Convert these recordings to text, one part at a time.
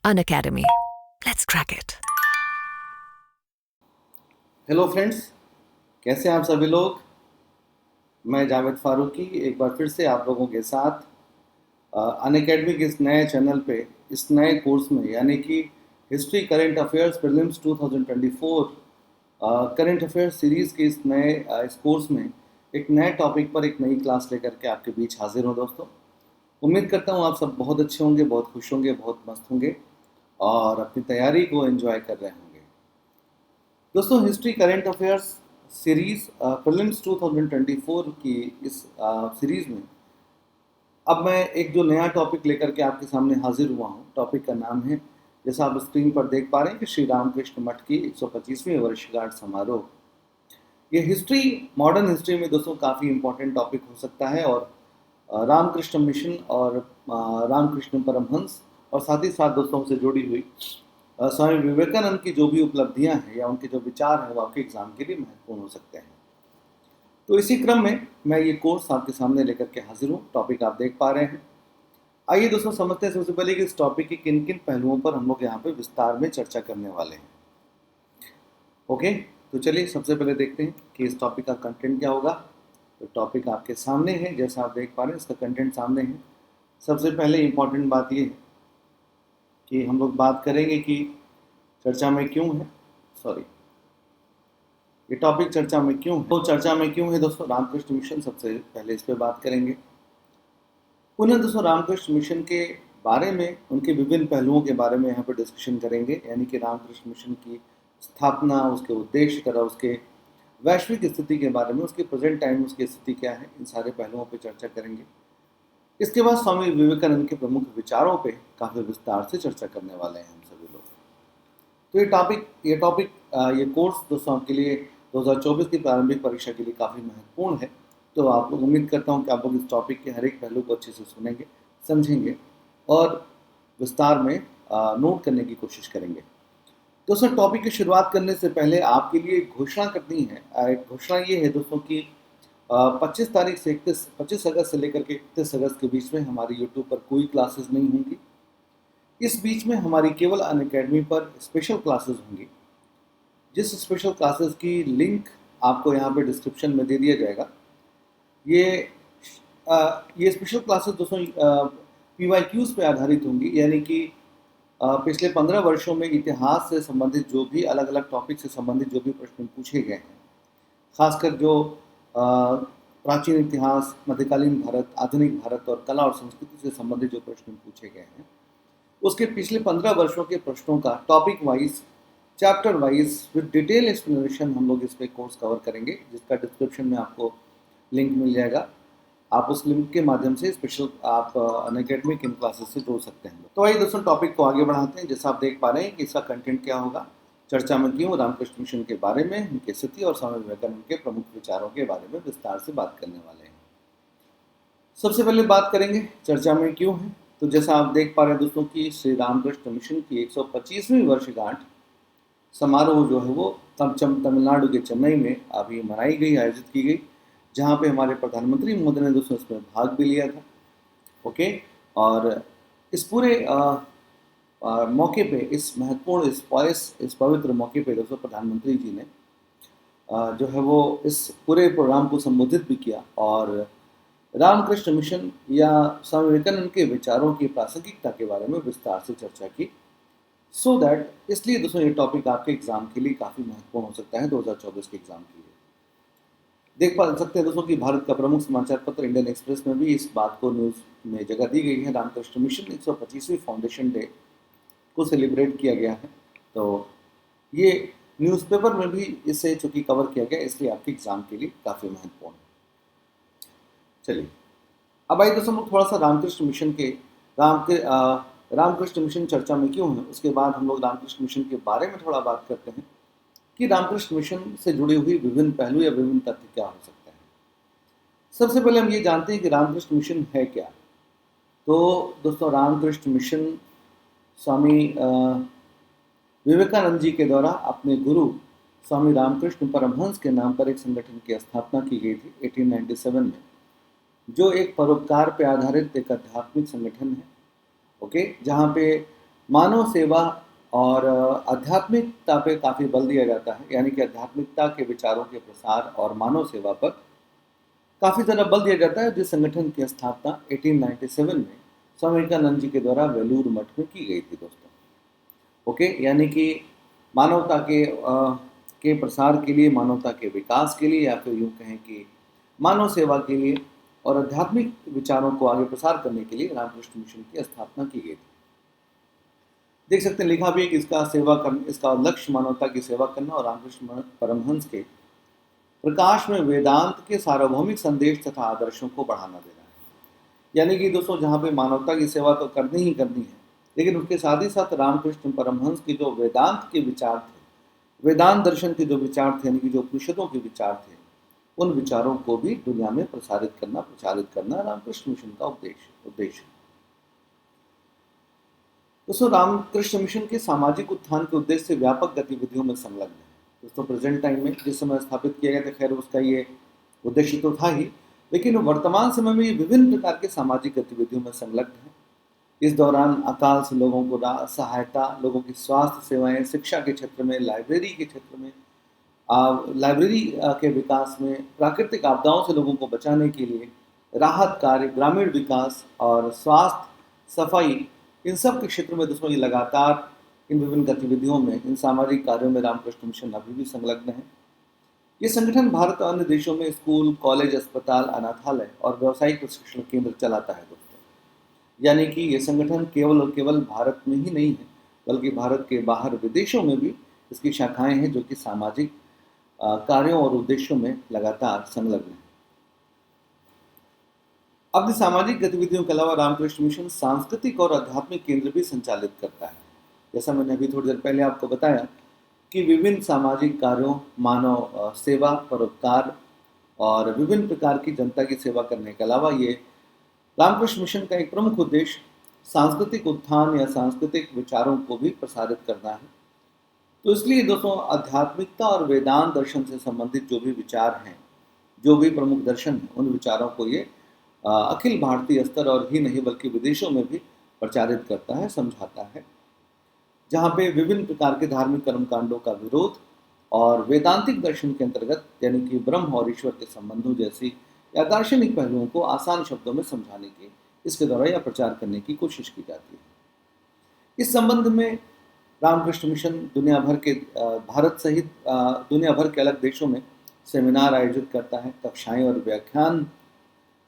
Unacademy. Let's crack it. Hello friends, कैसे हैं आप सभी लोग। मैं जावेद फारूकी एक बार फिर से आप लोगों के साथ अनअकैडमी के इस नए चैनल पे इस नए कोर्स में यानी कि history current affairs prelims 2024 current affairs series के इस नए इस कोर्स में एक नए टॉपिक पर एक नई क्लास लेकर के आपके बीच हाजिर हूँ दोस्तों। उम्मीद करता हूँ आप सब बहुत अच्छे होंगे, बहुत खुश होंगे, बहुत मस्त होंगे और अपनी तैयारी को एंजॉय कर रहे होंगे। दोस्तों, history current affairs series prelims 2024 की इस सीरीज़ में अब मैं एक जो नया टॉपिक लेकर के आपके सामने हाजिर हुआ हूँ। टॉपिक का नाम है, जैसा आप स्क्रीन पर देख पा रहे हैं, कि श्री रामकृष्ण मठ की 125वीं वर्षगांठ समारोह। ये हिस्ट्री, मॉडर्न हिस्ट्री में दोस्तों काफ़ी इम्पोर्टेंट टॉपिक हो सकता है और रामकृष्ण मिशन और रामकृष्ण परमहंस और साथ ही साथ दोस्तों से जुड़ी हुई स्वामी विवेकानंद की जो भी उपलब्धियां हैं या उनके जो विचार हैं वो आपके एग्जाम के लिए महत्वपूर्ण हो सकते हैं। तो इसी क्रम में मैं ये कोर्स आपके सामने लेकर के हाजिर हूँ। टॉपिक आप देख पा रहे हैं। आइए दोस्तों समझते हैं सबसे पहले कि इस टॉपिक के किन किन पहलुओं पर हम लोग यहाँ पे विस्तार में चर्चा करने वाले हैं। ओके, तो चलिए सबसे पहले देखते हैं कि इस टॉपिक का कंटेंट क्या होगा। तो टॉपिक आपके सामने है, जैसा आप देख पा रहे हैं, इसका कंटेंट सामने है। सबसे पहले इम्पॉर्टेंट बात ये है कि हम लोग बात करेंगे कि चर्चा में क्यों है, सॉरी, ये टॉपिक चर्चा में क्यों है। तो चर्चा में क्यों है दोस्तों, रामकृष्ण मिशन, सबसे पहले इस पर बात करेंगे। पुनः दोस्तों रामकृष्ण मिशन के बारे में, उनके विभिन्न पहलुओं के बारे में यहाँ पर डिस्कशन करेंगे, यानी कि रामकृष्ण मिशन की स्थापना, उसके उद्देश्य तरह, उसके वैश्विक स्थिति के बारे में, उसके प्रेजेंट टाइम उसकी स्थिति क्या है, इन सारे पहलुओं पर चर्चा करेंगे। इसके बाद स्वामी विवेकानंद के प्रमुख विचारों पे काफ़ी विस्तार से चर्चा करने वाले हैं हम सभी लोग। तो ये कोर्स दोस्तों आपके लिए 2024 की प्रारंभिक परीक्षा के लिए काफ़ी महत्वपूर्ण है। तो आप लोग, उम्मीद करता हूँ कि आप लोग इस टॉपिक के हर एक पहलू को अच्छे से सुनेंगे, समझेंगे और विस्तार में नोट करने की कोशिश करेंगे। दोस्तों, टॉपिक की शुरुआत करने से पहले आपके लिए एक घोषणा करनी है। एक घोषणा ये है दोस्तों कि 25 अगस्त से लेकर के 31 अगस्त के बीच में हमारी यूट्यूब पर कोई क्लासेस नहीं होंगी। इस बीच में हमारी केवल अनअकैडमी पर स्पेशल क्लासेस होंगी, जिस स्पेशल क्लासेस की लिंक आपको यहाँ पे डिस्क्रिप्शन में दे दिया जाएगा। ये स्पेशल क्लासेस दोस्तों PYQs पे आधारित होंगी, यानी कि पिछले 15 वर्षों में इतिहास से संबंधित जो भी अलग अलग टॉपिक से संबंधित जो भी प्रश्न पूछे गए हैं, खासकर जो प्राचीन इतिहास, मध्यकालीन भारत, आधुनिक भारत और कला और संस्कृति से संबंधित जो प्रश्न पूछे गए हैं, उसके पिछले 15 वर्षों के प्रश्नों का topic wise, chapter wise with detail explanation हम लोग इस पे कोर्स कवर करेंगे, जिसका डिस्क्रिप्शन में आपको लिंक मिल जाएगा। आप उस लिंक के माध्यम से स्पेशल आप अनअकैडमी इन क्लासेस से जुड़ सकते हैं। तो आइए दोस्तों टॉपिक को आगे बढ़ाते हैं। जैसा आप देख पा रहे हैं कि इसका कंटेंट क्या होगा। चर्चा में क्यों, रामकृष्ण मिशन के बारे में, उनकी स्थिति और स्वामी विवेकानंद के प्रमुख विचारों के बारे में विस्तार से बात करने वाले हैं। सबसे पहले बात करेंगे चर्चा में क्यों है। तो जैसा आप देख पा रहे हैं दोस्तों कि श्री रामकृष्ण मिशन की 125वीं वर्षगांठ समारोह जो है वो तमिलनाडु के चेन्नई में अभी मनाई गई, आयोजित की गई, जहाँ पे हमारे प्रधानमंत्री महोदय ने दोस्तों इसमें भाग भी लिया था। ओके, और इस पूरे मौके पे, इस महत्वपूर्ण, इस पवित्र मौके पे दोस्तों प्रधानमंत्री जी ने जो है वो इस पूरे प्रोग्राम को संबोधित भी किया और रामकृष्ण मिशन या स्वामी विवेकानंद के विचारों की प्रासंगिकता के बारे में विस्तार से चर्चा की। सो दैट, इसलिए दोस्तों ये टॉपिक आपके एग्जाम के लिए काफ़ी महत्वपूर्ण हो सकता है 2024 के एग्जाम के लिए। देख पा सकते हैं दोस्तों कि भारत का प्रमुख समाचार पत्र इंडियन एक्सप्रेस में भी इस बात को न्यूज़ में जगह दी गई है। रामकृष्ण मिशन 125वीं फाउंडेशन डे को सेलिब्रेट किया गया है। तो ये न्यूज़पेपर में भी इसे चूँकि कवर किया गया, इसलिए आपके एग्जाम के लिए काफ़ी महत्वपूर्ण है। चलिए अब आइए दोस्तों थोड़ा सा रामकृष्ण मिशन के रामकृष्ण मिशन चर्चा में क्यों है, उसके बाद हम लोग रामकृष्ण मिशन के बारे में थोड़ा बात करते हैं कि रामकृष्ण मिशन से जुड़ी हुई विभिन्न पहलू या विभिन्न तथ्य क्या हो सकते हैं। सबसे पहले हम ये जानते हैं कि रामकृष्ण मिशन है क्या। तो दोस्तों रामकृष्ण मिशन स्वामी विवेकानंद जी के द्वारा अपने गुरु स्वामी रामकृष्ण परमहंस के नाम पर एक संगठन की स्थापना की गई थी 1897 में, जो एक परोपकार पर आधारित एक आध्यात्मिक संगठन है। ओके, जहाँ पे मानव सेवा और आध्यात्मिकता पे काफ़ी बल दिया जाता है, यानी कि आध्यात्मिकता के विचारों के प्रसार और मानव सेवा पर काफ़ी ज़्यादा बल दिया जाता है, जिस संगठन की स्थापना 1897 में स्वामी विवेकानंद जी के द्वारा वेलूर मठ में की गई थी दोस्तों। ओके, यानी कि मानवता के प्रसार के लिए, मानवता के विकास के लिए, या फिर यूँ कहें कि मानव सेवा के लिए और आध्यात्मिक विचारों को आगे प्रसार करने के लिए रामकृष्ण मिशन की स्थापना की गई थी। देख सकते हैं लिखा भी है कि इसका लक्ष्य मानवता की सेवा करना और रामकृष्ण परमहंस के प्रकाश में वेदांत के सार्वभौमिक संदेश तथा आदर्शों को बढ़ाना देना है। यानी कि दोस्तों जहाँ पे मानवता की सेवा तो करनी ही करनी है, लेकिन उसके साथ ही साथ रामकृष्ण परमहंस के जो वेदांत के विचार थे, वेदांत दर्शन के जो विचार थे, यानी कि जो उपनिषदों के विचार थे, उन विचारों को भी दुनिया में प्रचारित करना रामकृष्ण मिशन का उद्देश्य। दोस्तों रामकृष्ण मिशन के सामाजिक उत्थान के उद्देश्य से व्यापक गतिविधियों में संलग्न है। दोस्तों प्रेजेंट टाइम में जिस समय स्थापित किया गया था, खैर उसका ये उद्देश्य तो था ही, लेकिन वर्तमान समय में ये विभिन्न प्रकार के सामाजिक गतिविधियों में संलग्न है। इस दौरान अकाल से लोगों को सहायता, लोगों की स्वास्थ्य सेवाएं, शिक्षा के क्षेत्र में, लाइब्रेरी के क्षेत्र में, लाइब्रेरी के विकास में, प्राकृतिक आपदाओं से लोगों को बचाने के लिए राहत कार्य, ग्रामीण विकास और स्वास्थ्य, सफाई, इन सब के क्षेत्र में दोस्तों ये लगातार इन विभिन्न गतिविधियों में, इन सामाजिक कार्यों में रामकृष्ण मिशन अभी भी संलग्न है। ये संगठन भारत और अन्य देशों में स्कूल, कॉलेज, अस्पताल, अनाथालय और व्यावसायिक प्रशिक्षण केंद्र चलाता है दोस्तों। यानी कि ये संगठन केवल और केवल भारत में ही नहीं है, बल्कि भारत के बाहर विदेशों में भी इसकी शाखाएं हैं, जो कि सामाजिक कार्यों और उद्देश्यों में लगातार संलग्न है। अपनी सामाजिक गतिविधियों के अलावा रामकृष्ण मिशन सांस्कृतिक और आध्यात्मिक केंद्र भी संचालित करता है। जैसा मैंने अभी थोड़ी देर पहले आपको बताया कि विभिन्न सामाजिक कार्यों, मानव सेवा, परोपकार और विभिन्न प्रकार की जनता की सेवा करने के अलावा ये रामकृष्ण मिशन का एक प्रमुख उद्देश्य सांस्कृतिक उत्थान या सांस्कृतिक विचारों को भी प्रसारित करना है। तो इसलिए दोस्तों आध्यात्मिकता और वेदांत दर्शन से संबंधित जो भी विचार हैं, जो भी प्रमुख दर्शन हैं, उन विचारों को ये अखिल भारतीय स्तर और ही नहीं बल्कि विदेशों में भी प्रचारित करता है, समझाता है, जहाँ पे विभिन्न प्रकार के धार्मिक कर्मकांडों का विरोध और वेदांतिक दर्शन के अंतर्गत, यानी कि ब्रह्म और ईश्वर के संबंधों जैसी या दार्शनिक पहलुओं को आसान शब्दों में समझाने के, इसके द्वारा या प्रचार करने की कोशिश की जाती है। इस संबंध में रामकृष्ण मिशन दुनिया भर के भारत सहित दुनिया भर के अलग देशों में सेमिनार आयोजित करता है, कक्षाएं और व्याख्यान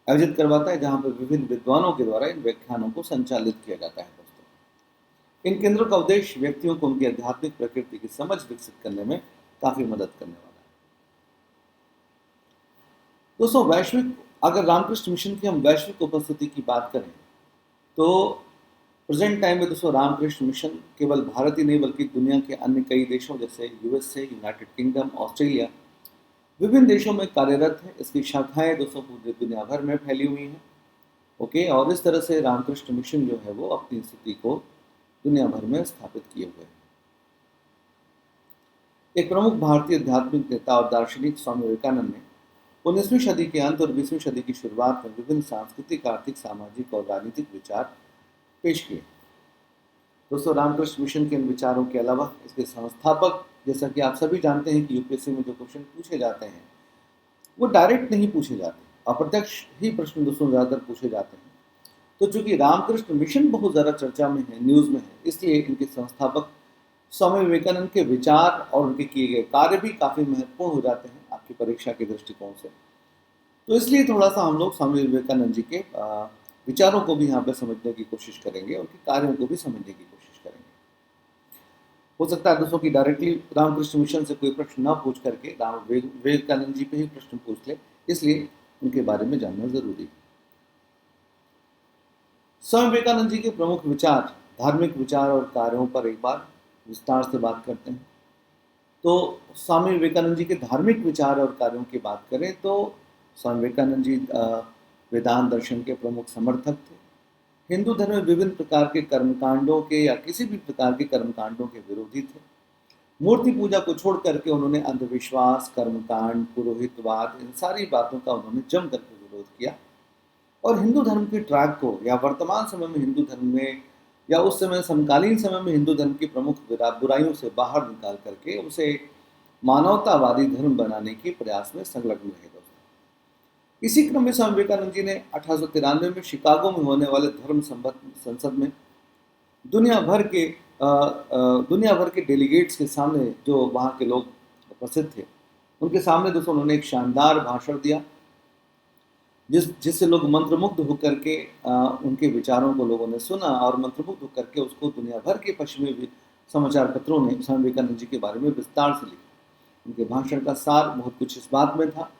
आयोजित करवाता है, जहाँ पर विभिन्न विद्वानों के द्वारा इन व्याख्यानों को संचालित किया जाता है दोस्तों। इन केंद्रों का उद्देश्य व्यक्तियों को उनकी आध्यात्मिक प्रकृति की समझ विकसित करने में काफी मदद करने वाला है। दोस्तों अगर रामकृष्ण मिशन की हम वैश्विक उपस्थिति की बात करें तो प्रेजेंट टाइम में दोस्तों रामकृष्ण मिशन केवल भारत ही नहीं बल्कि दुनिया के अन्य कई देशों जैसे यूएसए, यूनाइटेड किंगडम, ऑस्ट्रेलिया, विभिन्न देशों में कार्यरत है। इसकी शाखाएं दोस्तों पूरी दुनिया भर में फैली हुई हैं। ओके, और इस तरह से रामकृष्ण मिशन जो है वो अपनी स्थिति को दुनिया भर में स्थापित किए हुए है। एक प्रमुख भारतीय आध्यात्मिक नेता और दार्शनिक स्वामी विवेकानंद ने 19वीं सदी के अंत और 20वीं सदी की शुरुआत में विभिन्न सांस्कृतिक, आर्थिक, सामाजिक और राजनीतिक विचार पेश किए। दोस्तों रामकृष्ण मिशन के इन विचारों के अलावा इसके संस्थापक, जैसा कि आप सभी जानते हैं कि यूपीएससी में जो क्वेश्चन पूछे जाते हैं वो डायरेक्ट नहीं पूछे जाते, अप्रत्यक्ष ही प्रश्न दोस्तों ज़्यादातर पूछे जाते हैं। तो चूंकि रामकृष्ण मिशन बहुत ज़्यादा चर्चा में है, न्यूज़ में है, इसलिए इनके संस्थापक स्वामी विवेकानंद के विचार और उनके किए गए कार्य भी काफ़ी महत्वपूर्ण हो जाते हैं आपकी परीक्षा के दृष्टिकोण से। तो इसलिए थोड़ा सा हम लोग स्वामी विवेकानंद जी के विचारों को भी यहाँ पर समझने की कोशिश करेंगे, उनके कार्यों को भी समझने की कोशिश करेंगे। हो सकता है दोस्तों कि डायरेक्टली रामकृष्ण मिशन से कोई प्रश्न ना पूछ करके विवेकानंद जी पे ही प्रश्न पूछ ले, इसलिए उनके बारे में जानना जरूरी है। स्वामी विवेकानंद जी के प्रमुख विचार, धार्मिक विचार और कार्यों पर एक बार विस्तार से बात करते हैं। तो स्वामी विवेकानंद जी के धार्मिक विचार और कार्यों की बात करें तो स्वामी विवेकानंद जी वेदांत दर्शन के प्रमुख समर्थक थे। हिंदू धर्म में विभिन्न प्रकार के कर्मकांडों के या किसी भी प्रकार के कर्मकांडों के विरोधी थे। मूर्ति पूजा को छोड़ करके उन्होंने अंधविश्वास, कर्मकांड, पुरोहितवाद, इन सारी बातों का उन्होंने जम करके विरोध किया और हिंदू धर्म के ट्रैक को, या वर्तमान समय में हिंदू धर्म में या उस समय समकालीन समय में हिंदू धर्म की प्रमुख बुराइयों से बाहर निकाल करके उसे एक मानवतावादी धर्म बनाने के प्रयास में संलग्न रहे दोस्तों। इसी क्रम में स्वामी विवेकानंद जी ने 1893 में शिकागो में होने वाले धर्म संसद में दुनिया भर के डेलीगेट्स के सामने, जो वहाँ के लोग उपस्थित थे, उनके सामने दोस्तों उन्होंने एक शानदार भाषण दिया जिससे लोग मंत्रमुग्ध होकर के उनके विचारों को लोगों ने सुना और मंत्रमुग्ध होकर के उसको दुनिया भर के पश्चिमी समाचार पत्रों ने स्वामी विवेकानंद जी के बारे में विस्तार से लिखा। उनके भाषण का सार बहुत कुछ इस बात में था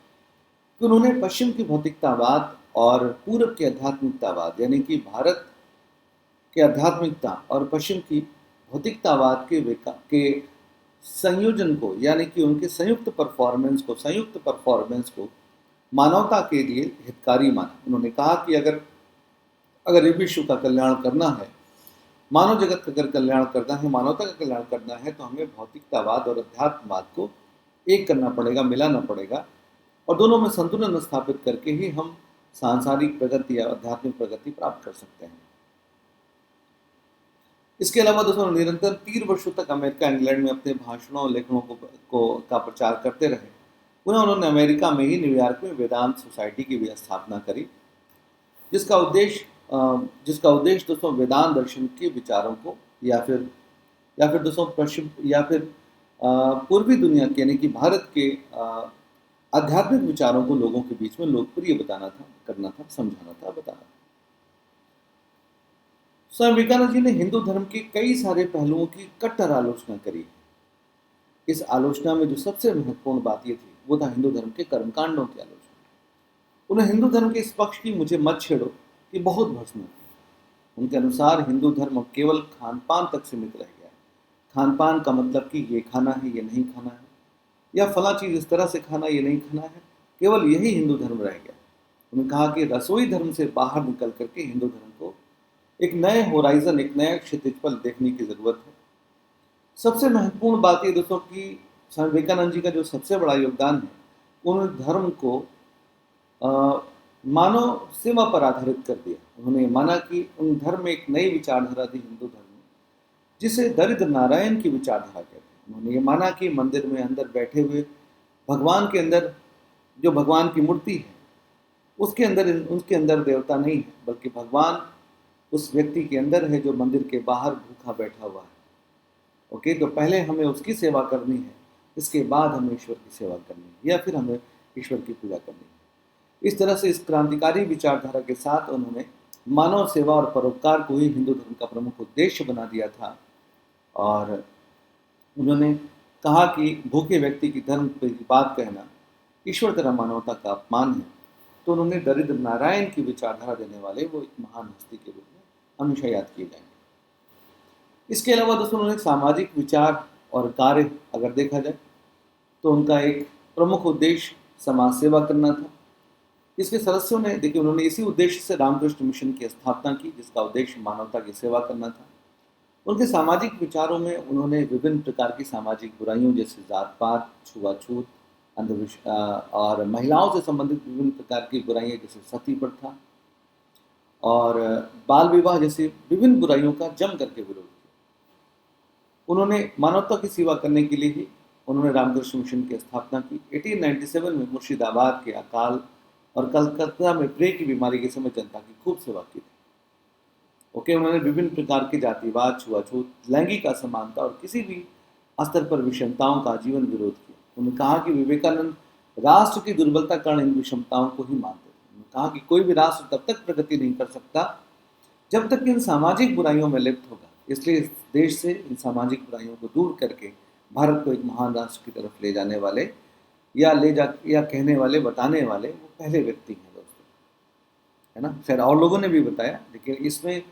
कि उन्होंने पश्चिम की भौतिकतावाद और पूर्व के आध्यात्मिकतावाद, यानी कि भारत के आध्यात्मिकता और पश्चिम की भौतिकतावाद के संयोजन को, यानी कि उनके संयुक्त परफॉर्मेंस को मानवता के लिए हितकारी माना। उन्होंने कहा कि अगर विश्व का कल्याण करना है, मानव जगत का अगर कल्याण करना है, मानवता का कल्याण करना है, तो हमें भौतिकतावाद और अध्यात्मवाद को एक करना पड़ेगा, मिलाना पड़ेगा, और दोनों में संतुलन स्थापित करके ही हम सांसारिक प्रगति या आध्यात्मिक प्रगति प्राप्त कर सकते हैं। इसके अलावा दोस्तों निरंतर 3 वर्षों तक अमेरिका इंग्लैंड में अपने भाषणों और लेखनों का प्रचार करते रहे। पुनः उन्होंने अमेरिका में ही न्यूयॉर्क में वेदांत सोसाइटी की भी स्थापना करी, जिसका उद्देश्य दोस्तों वेदांत दर्शन के विचारों को या फिर दोस्तों पश्चिम या फिर पूर्वी दुनिया के, यानी कि भारत के आध्यात्मिक विचारों को लोगों के बीच में लोकप्रिय करना था, समझाना था, बताना था। स्वामी विवेकानंद जी ने हिंदू धर्म के कई सारे पहलुओं की कट्टर आलोचना करी। इस आलोचना में जो सबसे महत्वपूर्ण बात ये थी वो था हिंदू धर्म के कर्मकांडों की आलोचना। उन्हें हिंदू धर्म के इस पक्ष की मुझे मत छेड़ो कि बहुत भर्सना थी। उनके अनुसार हिंदू धर्म अब केवल खान पान तक सीमित रह गया। खान पान का मतलब कि ये खाना है, ये नहीं खाना है, या फला चीज़ इस तरह से खाना, ये नहीं खाना है, केवल यही हिंदू धर्म रह गया। उन्होंने कहा कि रसोई धर्म से बाहर निकल करके हिंदू धर्म को एक नए होराइजन, एक नए क्षितिज पर देखने की जरूरत है। सबसे महत्वपूर्ण बात ये दोस्तों कि स्वामी विवेकानंद जी का जो सबसे बड़ा योगदान है, उन्होंने धर्म को मानव सेवा पर आधारित कर दिया। उन्होंने माना कि उन धर्म में एक नई विचारधारा थी हिंदू धर्म में, जिसे दरिद्र नारायण की विचारधारा कहते हैं। उन्होंने ये माना कि मंदिर में अंदर बैठे हुए भगवान के अंदर जो भगवान की मूर्ति है, उसके अंदर देवता नहीं है, बल्कि भगवान उस व्यक्ति के अंदर है जो मंदिर के बाहर भूखा बैठा हुआ है। ओके, तो पहले हमें उसकी सेवा करनी है, इसके बाद हमें ईश्वर की सेवा करनी है, या फिर हमें ईश्वर की पूजा करनी है। इस तरह से इस क्रांतिकारी विचारधारा के साथ उन्होंने मानव सेवा और परोपकार को ही हिंदू धर्म का प्रमुख उद्देश्य बना दिया था। और उन्होंने कहा कि भूखे व्यक्ति की धर्म की बात कहना ईश्वर तरह मानवता का अपमान है। तो उन्होंने दरिद्र नारायण की विचारधारा देने वाले वो एक महान हस्ती के रूप में हमेशा याद किए जाएंगे। इसके अलावा दोस्तों उन्होंने सामाजिक विचार और कार्य अगर देखा जाए तो उनका एक प्रमुख उद्देश्य समाज सेवा करना था। इसके सदस्यों ने देखिए, उन्होंने इसी उद्देश्य से रामकृष्ण मिशन की स्थापना की, जिसका उद्देश्य मानवता की सेवा करना था। उनके सामाजिक विचारों में उन्होंने विभिन्न प्रकार की सामाजिक बुराइयों जैसे जात पात, छुआछूत, अंधविश्वास और महिलाओं से संबंधित विभिन्न प्रकार की बुराइयां जैसे सती प्रथा और बाल विवाह जैसी विभिन्न बुराइयों का जम करके विरोध किया। उन्होंने मानवता की सेवा करने के लिए ही उन्होंने रामकृष्ण मिशन की स्थापना की। 1897 में मुर्शिदाबाद के अकाल और कलकत्ता में प्लेग की बीमारी के समय जनता की खूब सेवा की थी। ओके, उन्होंने विभिन्न प्रकार के जातिवाद, छुआछूत, लैंगिक असमानता और किसी भी स्तर पर विषमताओं का आजीवन विरोध किया। उन्होंने कहा कि विवेकानंद राष्ट्र की दुर्बलता कारण इन विषमताओं को ही मानते थे। उन्होंने कहा कि कोई भी राष्ट्र तब तक प्रगति नहीं कर सकता जब तक इन सामाजिक बुराइयों में लिप्त होगा। इसलिए इस देश से इन सामाजिक बुराइयों को दूर करके भारत को एक महान राष्ट्र की तरफ ले जाने वाले या कहने वाले, बताने वाले वो पहले व्यक्ति हैं दोस्तों, है ना। खैर और लोगों ने भी बताया, लेकिन इसमें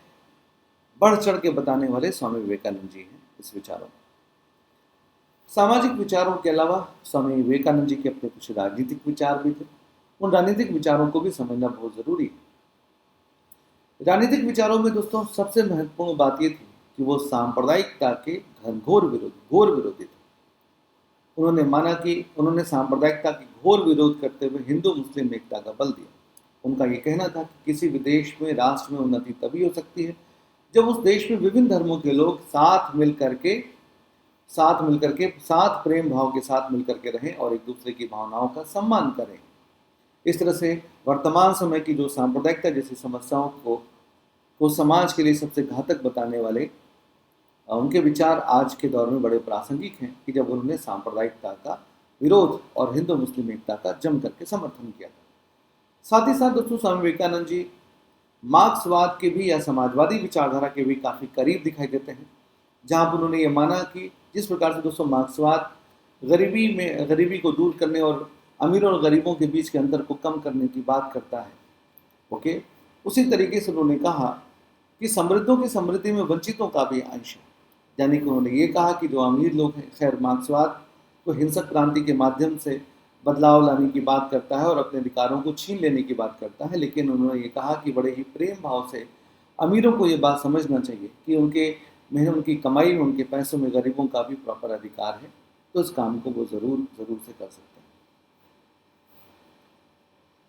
बढ़ चढ़ के बताने वाले स्वामी विवेकानंद जी हैं इस विचारों में। सामाजिक विचारों के अलावा स्वामी विवेकानंद जी के अपने कुछ राजनीतिक विचार भी थे। उन राजनीतिक विचारों को भी समझना बहुत जरूरी है। राजनीतिक विचारों में दोस्तों सबसे महत्वपूर्ण बात यह थी कि वो सांप्रदायिकता के घोर विरोधी थे। उन्होंने माना कि उन्होंने सांप्रदायिकता की घोर विरोध करते हुए हिंदू मुस्लिम एकता का बल दिया। उनका ये कहना था कि किसी भी देश में, राष्ट्र में उन्नति तभी हो सकती है जब उस देश में विभिन्न धर्मों के लोग साथ प्रेम भाव के साथ मिलकर के रहें और एक दूसरे की भावनाओं का सम्मान करें। इस तरह से वर्तमान समय की जो सांप्रदायिकता जैसी समस्याओं को समाज के लिए सबसे घातक बताने वाले उनके विचार आज के दौर में बड़े प्रासंगिक हैं कि जब उन्होंने सांप्रदायिकता का विरोध और हिंदू मुस्लिम एकता का जम करके समर्थन किया था। साथ ही साथ दोस्तों स्वामी विवेकानंद जी मार्क्सवाद के भी या समाजवादी विचारधारा के भी काफ़ी करीब दिखाई देते हैं, जहाँ पर उन्होंने ये माना कि जिस प्रकार से दोस्तों मार्क्सवाद गरीबी को दूर करने और अमीरों और गरीबों के बीच के अंतर को कम करने की बात करता है, ओके, उसी तरीके से उन्होंने कहा कि समृद्धों की समृद्धि में वंचितों का भी अंश है। यानी कि उन्होंने ये कहा कि जो अमीर लोग हैं, खैर मार्क्सवाद तो हिंसक क्रांति के माध्यम से बदलाव लाने की बात करता है और अपने अधिकारों को छीन लेने की बात करता है, लेकिन उन्होंने ये कहा कि बड़े ही प्रेम भाव से अमीरों को ये बात समझना चाहिए कि उनकी कमाई में, उनके पैसों में गरीबों का भी प्रॉपर अधिकार है, तो इस काम को वो ज़रूर से कर सकते हैं।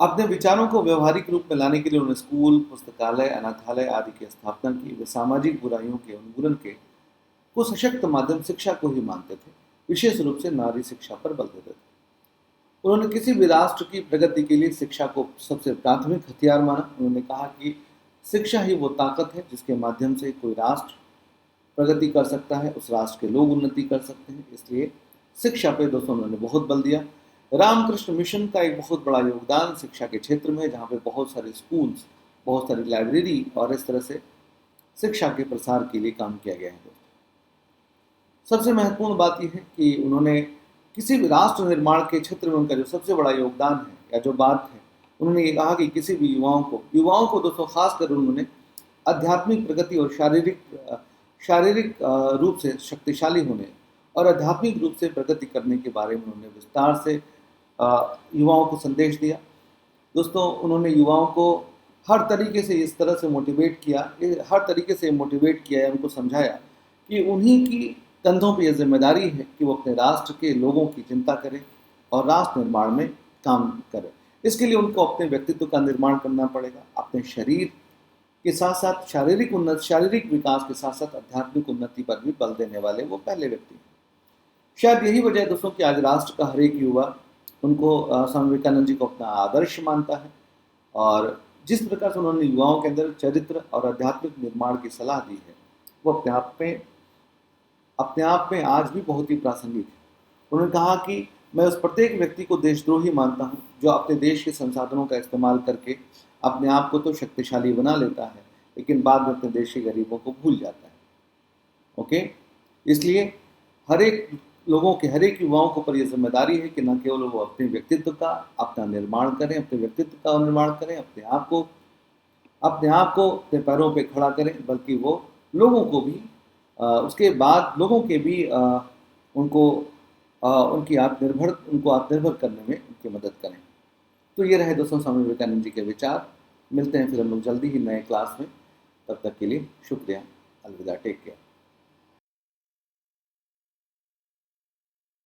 अपने विचारों को व्यवहारिक रूप में लाने के लिए उन्होंने स्कूल, पुस्तकालय, अनाथालय आदि की स्थापना की। वे सामाजिक बुराइयों के उन्मूलन को सशक्त माध्यम शिक्षा को ही मानते थे, विशेष रूप से नारी शिक्षा पर बल देते थे। उन्होंने किसी भी राष्ट्र की प्रगति के लिए शिक्षा को सबसे प्राथमिक हथियार माना। उन्होंने कहा कि शिक्षा ही वो ताकत है जिसके माध्यम से कोई राष्ट्र प्रगति कर सकता है, उस राष्ट्र के लोग उन्नति कर सकते हैं। इसलिए शिक्षा पे दोस्तों उन्होंने बहुत बल दिया। रामकृष्ण मिशन का एक बहुत बड़ा योगदान शिक्षा के क्षेत्र में है, जहाँ पे बहुत सारे स्कूल्स, बहुत सारी लाइब्रेरी और इस तरह से शिक्षा के प्रसार के लिए काम किया गया है। दोस्तों सबसे महत्वपूर्ण बात यह है कि उन्होंने किसी भी राष्ट्र निर्माण के क्षेत्र में उनका जो सबसे बड़ा योगदान है या जो बात है, उन्होंने ये कहा कि किसी भी युवाओं को दोस्तों खासकर उन्होंने आध्यात्मिक प्रगति और शारीरिक रूप से शक्तिशाली होने और आध्यात्मिक रूप से प्रगति करने के बारे में उन्होंने विस्तार से युवाओं को संदेश दिया। दोस्तों उन्होंने युवाओं को हर तरीके से इस तरह से मोटिवेट किया, उनको समझाया कि उन्हीं की कंधों पर यह जिम्मेदारी है कि वो अपने राष्ट्र के लोगों की चिंता करें और राष्ट्र निर्माण में काम करें। इसके लिए उनको अपने व्यक्तित्व का निर्माण करना पड़ेगा। अपने शरीर के साथ साथ शारीरिक विकास के साथ साथ आध्यात्मिक उन्नति पर भी बल देने वाले वो पहले व्यक्ति हैं। शायद यही वजह है दोस्तों कि आज राष्ट्र का हर एक युवा उनको स्वामी विवेकानंद जी को अपना आदर्श मानता है, और जिस प्रकार से उन्होंने युवाओं के अंदर चरित्र और आध्यात्मिक निर्माण की सलाह दी है, वो अपने आप में आज भी बहुत ही प्रासंगिक है। उन्होंने कहा कि मैं उस प्रत्येक व्यक्ति को देशद्रोही मानता हूँ जो अपने देश के संसाधनों का इस्तेमाल करके अपने आप को तो शक्तिशाली बना लेता है, लेकिन बाद में अपने देश के गरीबों को भूल जाता है। ओके, इसलिए हर एक युवाओं के ऊपर यह जिम्मेदारी है कि न केवल वो अपने व्यक्तित्व का निर्माण करें, अपने आप को अपने पैरों पे खड़ा करें, बल्कि वो लोगों को भी उसके बाद लोगों के भी उनको आत्मनिर्भर करने में उनकी मदद करें। तो ये रहे दोस्तों स्वामी विवेकानंद जी के विचार। मिलते हैं फिर हम लोग जल्दी ही नए क्लास में। तब तक के लिए शुक्रिया, अलविदा, टेक केयर।